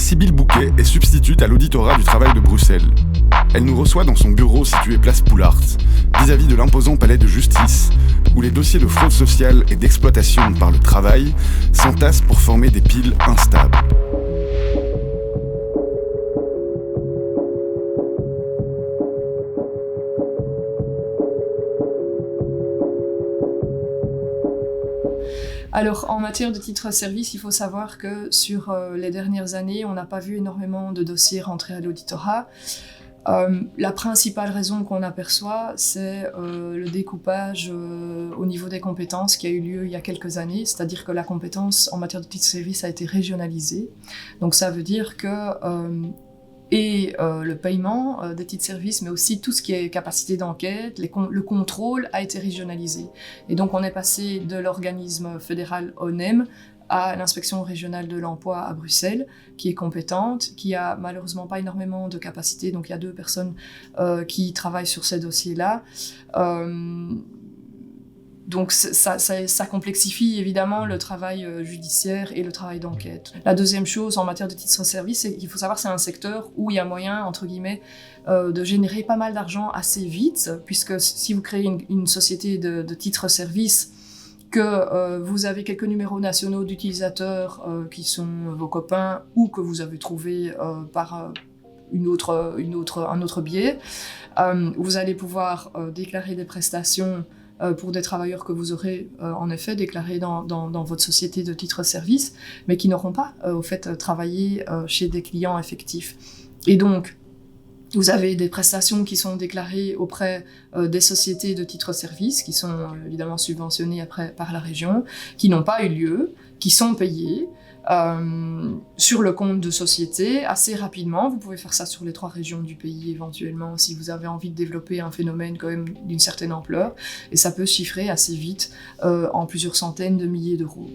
Sybille Bouquet est substitute à l'auditorat du travail de Bruxelles. Elle nous reçoit dans son bureau situé place Poulaert, vis-à-vis de l'imposant palais de justice, où les dossiers de fraude sociale et d'exploitation par le travail s'entassent pour former des piles instables. Alors, en matière de titre-service, il faut savoir que sur les dernières années, on n'a pas vu énormément de dossiers rentrer à l'auditorat. La principale raison qu'on aperçoit, c'est le découpage au niveau des compétences qui a eu lieu il y a quelques années, c'est-à-dire que la compétence en matière de titre-service a été régionalisée. Donc ça veut dire que le paiement des titres-services, mais aussi tout ce qui est capacité d'enquête, le contrôle a été régionalisé. Et donc on est passé de l'organisme fédéral ONEM à l'inspection régionale de l'emploi à Bruxelles, qui est compétente, qui a malheureusement pas énormément de capacité, donc il y a 2 personnes qui travaillent sur ces dossiers-là. Donc ça complexifie évidemment le travail judiciaire et le travail d'enquête. La deuxième chose en matière de titre-service, c'est qu'il faut savoir que c'est un secteur où il y a moyen, entre guillemets, de générer pas mal d'argent assez vite, puisque si vous créez une société de titre-service, que vous avez quelques numéros nationaux d'utilisateurs qui sont vos copains ou que vous avez trouvé par un autre biais, vous allez pouvoir déclarer des prestations pour des travailleurs que vous aurez en effet déclarés dans votre société de titre-service, mais qui n'auront pas au fait travaillé chez des clients effectifs. Et donc, vous avez des prestations qui sont déclarées auprès des sociétés de titre-service, qui sont évidemment subventionnées après par la région, qui n'ont pas eu lieu, qui sont payées sur le compte de société assez rapidement. Vous pouvez faire ça sur les 3 régions du pays éventuellement si vous avez envie de développer un phénomène quand même d'une certaine ampleur, et ça peut se chiffrer assez vite en plusieurs centaines de milliers d'euros.